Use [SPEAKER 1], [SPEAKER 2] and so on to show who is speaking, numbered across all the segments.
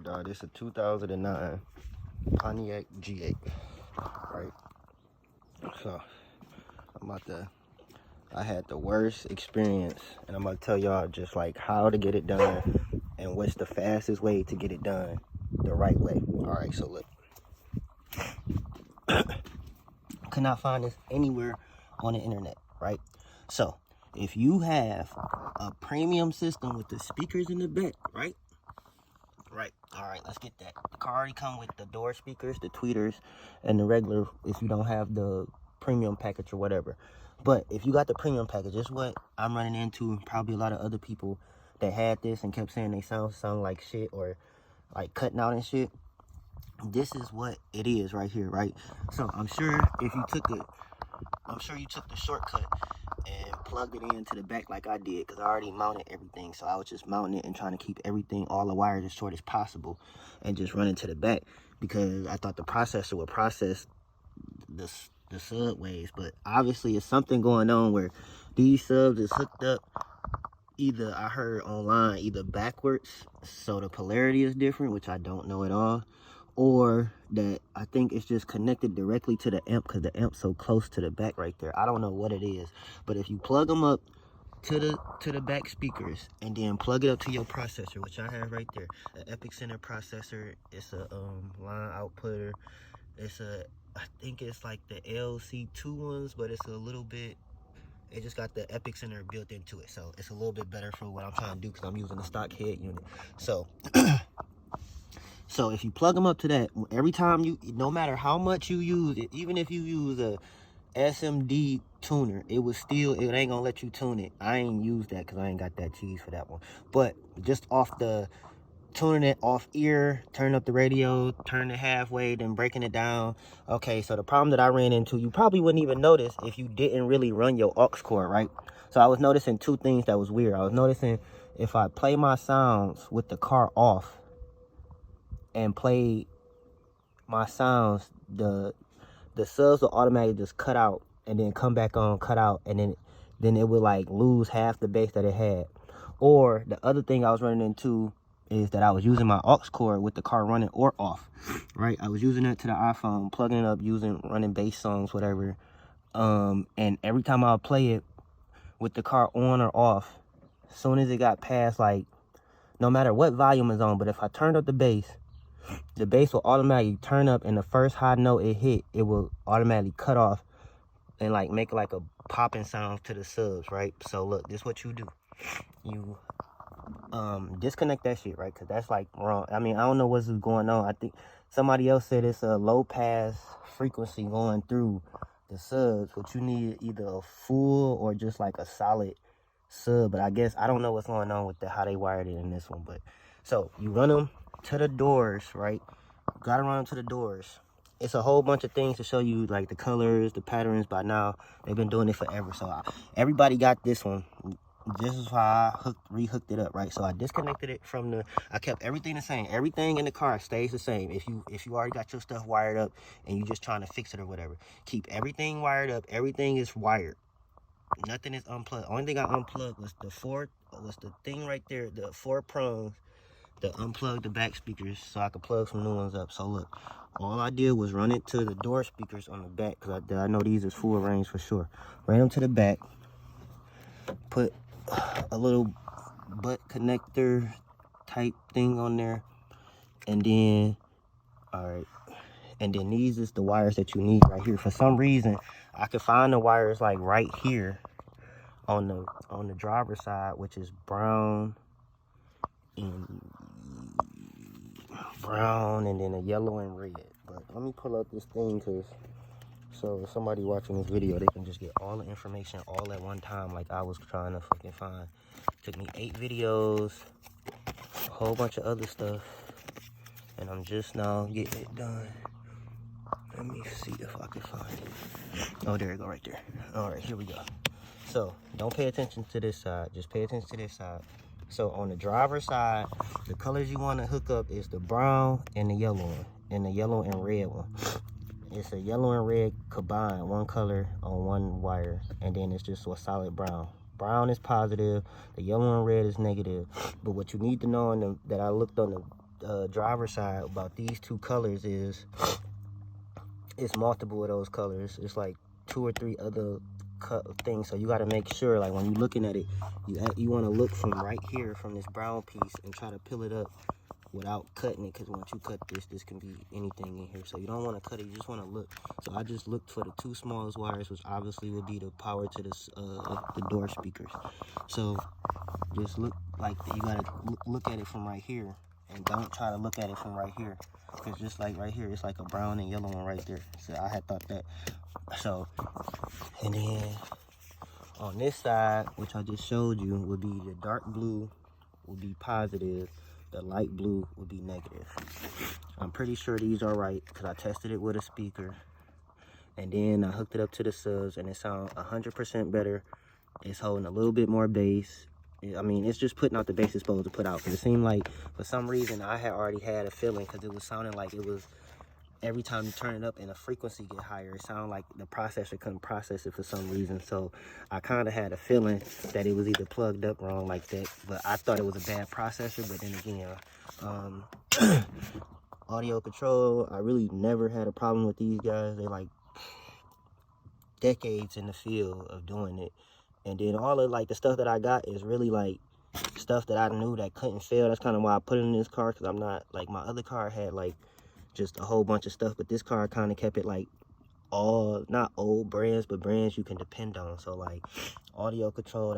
[SPEAKER 1] dog. This is a 2009 Pontiac G8, right? So I had the worst experience, and I'm gonna tell y'all just like how to get it done and what's the fastest way to get it done the right way. All right, so look, could not find this anywhere on the internet, right? So if you have a premium system with the speakers in the back, right? Right. All right, let's get that. The car already come with the door speakers, the tweeters, and the regular if you don't have the premium package or whatever. But if you got the premium package, this is what I'm running into. Probably a lot of other people that had this and kept saying they sound like shit or like cutting out and shit. This is what it is right here, right? So I'm sure if you took it, I'm sure you took the shortcut and plugged it into the back like I did, because I already mounted everything. So I was just mounting it and trying to keep everything, all the wires as short as possible, and just run into the back because I thought the processor would process the sub waves. But obviously it's something going on where these subs is hooked up, either I heard online, either backwards, so the polarity is different, which I don't know at all, or that I think it's just connected directly to the amp because the amp's so close to the back right there. I don't know what it is, but if you plug them up to the back speakers and then plug it up to your processor, which I have right there, the Epic Center processor, it's a line outputter. It's I think it's like the LC2 ones, but it's a little bit, it just got the Epic Center built into it, so it's a little bit better for what I'm trying to do because I'm using the stock head unit. So if you plug them up to that, every time no matter how much you use it, even if you use a SMD tuner, it ain't gonna let you tune it. I ain't used that because I ain't got that cheese for that one. But just off the tuning it off ear, turn up the radio, turn it halfway, then breaking it down. Okay, so the problem that I ran into, you probably wouldn't even notice if you didn't really run your aux cord, right? So I was noticing two things that was weird. I was noticing if I play my sounds with the car off and play my sounds, the subs will automatically just cut out and then come back on, cut out, and then it would like lose half the bass that it had. Or the other thing I was running into is that I was using my aux cord with the car running or off, right? I was using it to the iPhone, plugging it up, running bass songs, whatever. And every time I would play it with the car on or off, as soon as it got past, like, no matter what volume is on, but if I turned up the bass will automatically turn up, and the first high note it hit, it will automatically cut off and like make like a popping sound to the subs, right? So look, this is what you do. You disconnect that shit, right? Because that's like wrong. I mean, I don't know what's going on. I think somebody else said it's a low pass frequency going through the subs, but you need either a full or just like a solid sub. But I guess I don't know what's going on with how they wired it in this one. But so you run them to the doors, right? You gotta run them to the doors. It's a whole bunch of things to show you, like the colors, the patterns. By now they've been doing it forever, so everybody got this one. This is how I rehooked it up, right? So I disconnected it from I kept everything the same. Everything in the car stays the same. If you already got your stuff wired up and you just trying to fix it or whatever, keep everything wired up. Everything is wired. Nothing is unplugged. Only thing I unplugged was the thing right there, the 4 prongs to unplug the back speakers so I could plug some new ones up. So look, all I did was run it to the door speakers on the back, because I know these is full range for sure. Ran them to the back, put a little butt connector type thing on there, and then these is the wires that you need right here. For some reason I could find the wires like right here on the driver's side, which is brown and then a yellow and red. But let me pull up this thing, so if somebody watching this video, they can just get all the information all at one time, like I was trying to fucking find. Took me 8 videos, a whole bunch of other stuff, and I'm just now getting it done. Let me see if I can find it. Oh, there you go, right there. All right, here we go. So don't pay attention to this side, just pay attention to this side. So on the driver's side, the colors you want to hook up is the brown and the yellow one, and the yellow and red one. It's a yellow and red combined, one color on one wire, and then it's just a solid brown. Brown is positive, the yellow and red is negative. But what you need to know, that I looked on driver's side about these two colors is it's multiple of those colors. It's like 2 or 3 other things. So you got to make sure, like when you're looking at it, you want to look from right here from this brown piece and try to peel it up without cutting it, because once you cut this can be anything in here. So you don't want to cut it, you just want to look. So I just looked for the 2 smallest wires, which obviously would be the power to this the door speakers. So just look, like you gotta look at it from right here, and don't try to look at it from right here, because just like right here, it's like a brown and yellow one right there. So I had thought that. So, and then on this side, which I just showed you, would be the dark blue would be positive, the light blue would be negative. I'm pretty sure these are right because I tested it with a speaker, and then I hooked it up to the subs, and it sounds 100% better. It's holding a little bit more bass. I mean, it's just putting out the bass it's supposed to put out. Because it seemed like, for some reason, I had already had a feeling, because it was sounding like it was, every time you turn it up and the frequency get higher, it sounded like the processor couldn't process it for some reason. So I kind of had a feeling that it was either plugged up wrong like that. But I thought it was a bad processor. But then again, audio control, I really never had a problem with these guys. They like decades in the field of doing it. And then all of like the stuff that I got is really like stuff that I knew that couldn't fail. That's kind of why I put it in this car, because I'm not, like, my other car had like just a whole bunch of stuff, but this car kind of kept it like all, not old brands, but brands you can depend on. So like audio control,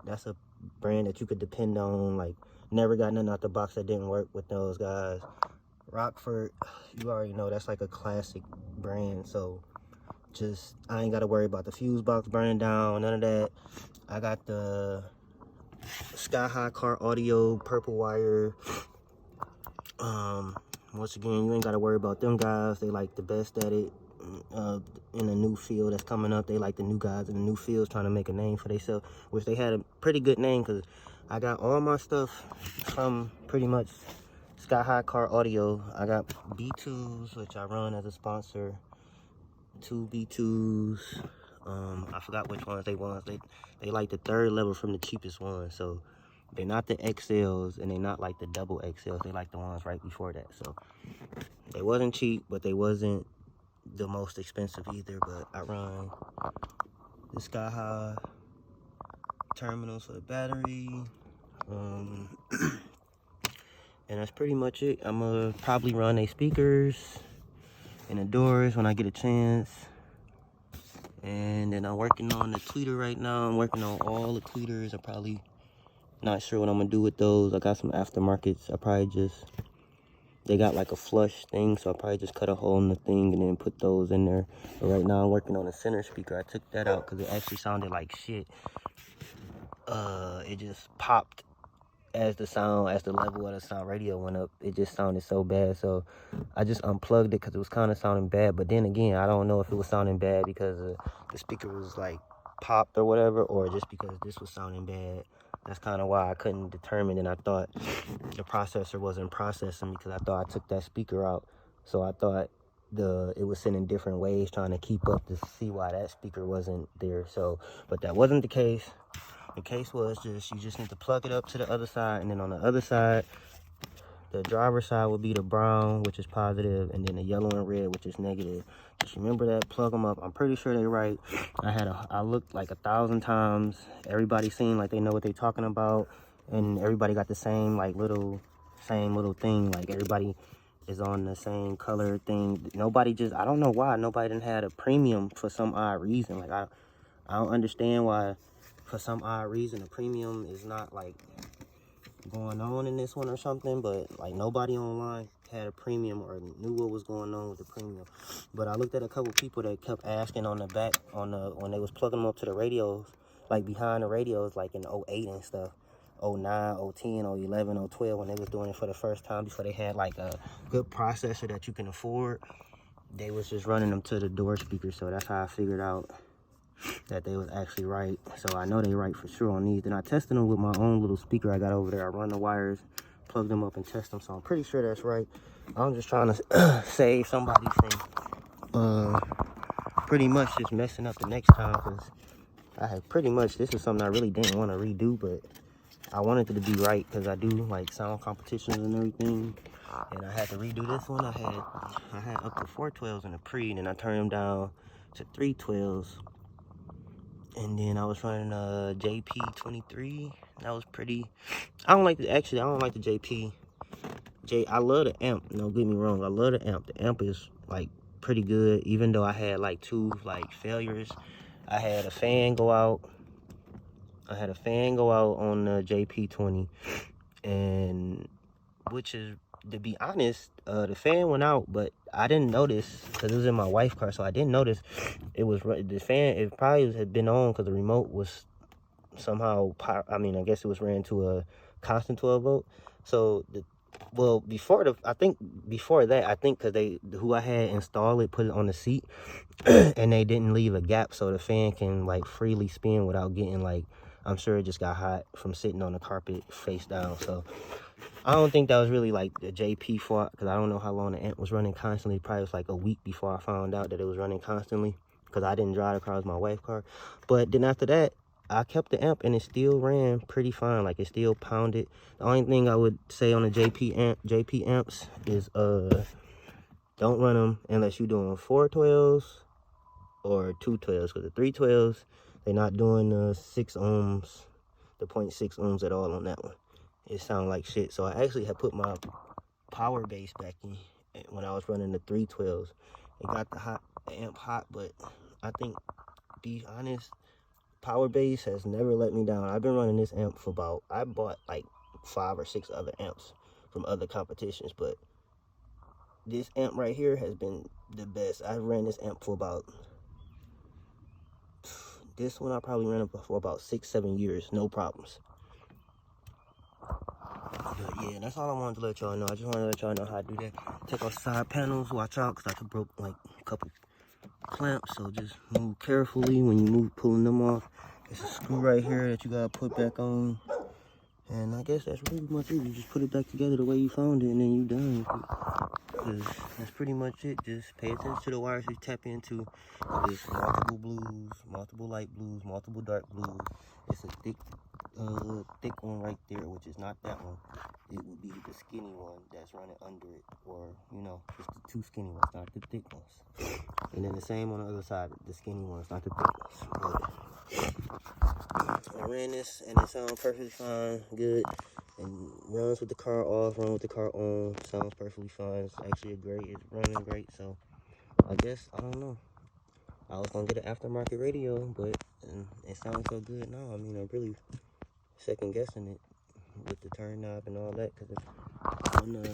[SPEAKER 1] that's a brand that you could depend on. Like, never got nothing out the box that didn't work with those guys. Rockford, you already know, that's like a classic brand. So just, I ain't got to worry about the fuse box burning down, none of that. I got the Sky High Car Audio purple wire. Once again, you ain't got to worry about them guys. They like the best at it in a new field that's coming up. They like the new guys in the new fields trying to make a name for themselves, which they had a pretty good name, because I got all my stuff from pretty much Sky High Car Audio. I got B2s, which I run as a sponsor. 2 B2s. I forgot which ones they was. They like the 3rd level from the cheapest one. So they're not the XLs, and they're not like the double XLs. They like the ones right before that. So they wasn't cheap, but they wasn't the most expensive either. But I run the Sky High terminals for the battery. And that's pretty much it. I'm gonna probably run a speakers and the doors when I get a chance. And then I'm working on the tweeter right now. I'm working on all the tweeters. I'm probably not sure what I'm gonna do with those. I got some aftermarkets. I probably just, they got like a flush thing, so I'll probably just cut a hole in the thing and then put those in there. But right now I'm working on the center speaker. I took that out because it actually sounded like shit. It just popped as the level of the sound radio went up. It just sounded so bad, so I just unplugged it because it was kind of sounding bad. But then again, I don't know if it was sounding bad because the speaker was like popped or whatever, or just because this was sounding bad. That's kind of why I couldn't determine, and I thought the processor wasn't processing because I thought I took that speaker out. So I thought it was sending different waves trying to keep up to see why that speaker wasn't there. So, but that wasn't the case. The case was just, you just need to plug it up to the other side, and then on the other side, the driver's side would be the brown, which is positive, and then the yellow and red, which is negative. Just remember that, plug them up. I'm pretty sure they're right. I looked like 1,000 times. Everybody seemed like they know what they're talking about, and everybody got the same little thing. Like everybody is on the same color thing. Nobody just, I don't know why nobody didn't have a premium for some odd reason. Like I don't understand why. For some odd reason, the premium is not like going on in this one or something, but like nobody online had a premium or knew what was going on with the premium. But I looked at a couple people that kept asking on the back when they was plugging them up to the radios, like behind the radios, like in 08 and stuff, 09, 010, 011, 012, when they was doing it for the first time before they had like a good processor that you can afford. They was just running them to the door speaker, so that's how I figured out that they was actually right. So I know they right for sure on these. Then I tested them with my own little speaker I got over there. I run the wires, plug them up, and test them. So I'm pretty sure that's right. I'm just trying to save somebody from pretty much just messing up the next time, because I had pretty much, this is something I really didn't want to redo, but I wanted it to be right because I do like sound competitions and everything. And I had to redo this one. I had up to 412s in the pre, and then I turned them down to 312s. And then I was running a JP23. That was pretty. I don't like the JP. I love the amp. Don't get me wrong. I love the amp. The amp is like pretty good. Even though I had like 2 like failures. I had a fan go out. On the JP20, and which is, to be honest, the fan went out, but I didn't notice because it was in my wife's car, so I didn't notice the fan. It probably had been on because the remote was somehow. I guess it was ran to a constant 12 volt. So before that, I think because who I had installed it, put it on the seat, and they didn't leave a gap so the fan can like freely spin without getting like, I'm sure it just got hot from sitting on the carpet face down. So I don't think that was really like the JP fault, because I don't know how long the amp was running constantly. Probably was like a week before I found out that it was running constantly, because I didn't drive the car. It was my wife's car. But then after that, I kept the amp and it still ran pretty fine. Like, it still pounded. The only thing I would say on the JP amps is don't run them unless you're doing 412s or 212s, because the 312s, they're not doing the 6 ohms, the 0.6 ohms at all on that one. It sounded like shit. So I actually had put my power base back in when I was running the 312s. It got the amp hot, but I think, be honest, power base has never let me down. I've been running this amp for I bought like 5 or 6 other amps from other competitions, but this amp right here has been the best. I ran this amp for this one I probably ran it for about 6-7 years, no problems. But yeah, that's all I wanted to let y'all know. I just wanted to let y'all know how to do that. Take off side panels, watch out, because I broke like a couple clamps, so just move carefully when you pulling them off. There's a screw right here that you gotta put back on. And I guess that's pretty much it. You just put it back together the way you found it, and then you done with it. Because that's pretty much it. Just pay attention to the wires you tap into. There's multiple blues, multiple light blues, multiple dark blues. It's a thick one right there, which is not that one. It would be the skinny one that's running under it, or just the 2 skinny ones, not the thick ones. And then the same on the other side, the skinny ones, not the thick ones. I ran this and it sounds perfectly fine, good, and runs with the car off, runs with the car on, sounds perfectly fine. It's actually it's running great. So I guess, I don't know, I was gonna get an aftermarket radio, but it sounds so good now. I mean, I'm really second guessing it with the turn knob and all that, because it's on the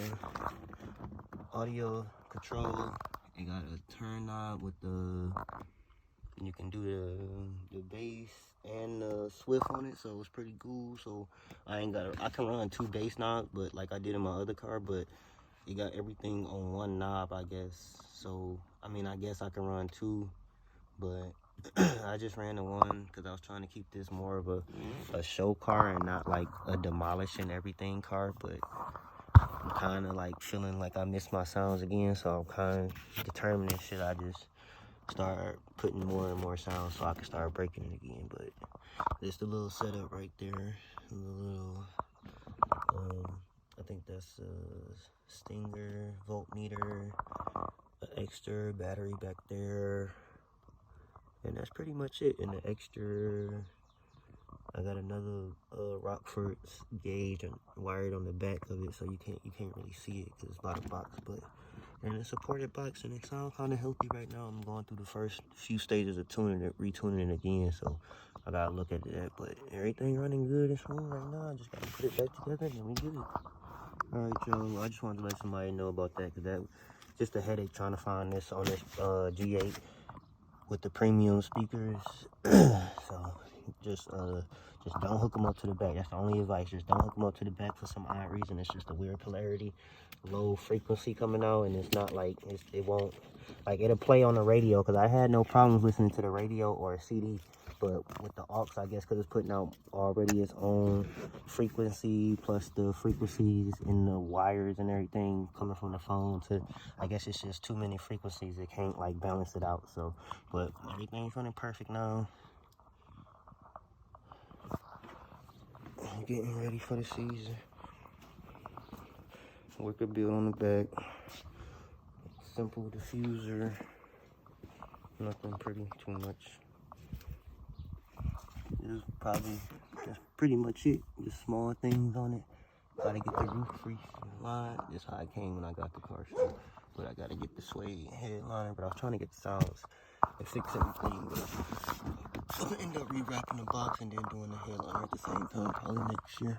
[SPEAKER 1] audio control. It got a turn knob with you can do the bass and the Swift on it, so it's pretty cool. So I can run 2 bass knobs, but like I did in my other car, but you got everything on 1 knob, I guess. So I mean, I guess I can run 2, but I just ran the 1 because I was trying to keep this more of a show car and not like a demolishing everything car. But I'm kind of like feeling like I missed my sounds again, so I'm kind of determining, should I just start putting more and more sounds so I can start breaking it again. But it's the little setup right there, the little I think that's a Stinger voltmeter, an extra battery back there, and that's pretty much it. And the extra, I got another Rockford gauge wired on the back of it, so you can't really see it because it's by the box. But and it's a supported box, and it sounds kind of healthy right now. I'm going through the first few stages of retuning it again, so I gotta look at that. But everything running good and smooth right now. I just gotta put it back together and then we good. All right, y'all. I just wanted to let somebody know about that, because that just a headache trying to find this on this G8 with the premium speakers. So just don't hook them up to the back. That's the only advice. Just don't hook them up to the back for some odd reason. It's just a weird polarity, low frequency coming out, and it's not like it won't, like, it'll play on the radio, because I had no problems listening to the radio or a CD. But with the aux, I guess, because it's putting out already its own frequency, plus the frequencies in the wires and everything coming from the phone I guess it's just too many frequencies. It can't like balance it out. So, but everything's running perfect now. I'm getting ready for the season. Wicker build on the back. Simple diffuser. Nothing pretty too much. This is probably that's pretty much it. Just small things on it. Gotta get the roof freeze line. This is how I came when I got the car show. But I gotta get the suede headliner. But I was trying to get the sounds and fix everything. But I'm gonna end up rewrapping the box and then doing the headliner at the same time, probably next year.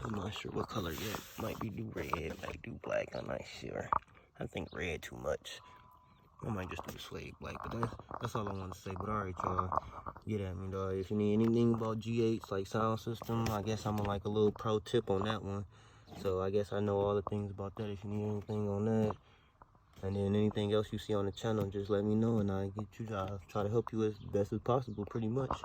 [SPEAKER 1] I'm not sure what color yet. Might be do red, might do black. I'm not sure. I think red too much. I might just do suede black, but that's all I want to say. But alright, y'all, get at me, dog. If you need anything about G8's like sound system, I guess I'm like a little pro tip on that one. So I guess I know all the things about that. If you need anything on that, and then anything else you see on the channel, just let me know, and I'll get you. I'll try to help you as best as possible, pretty much.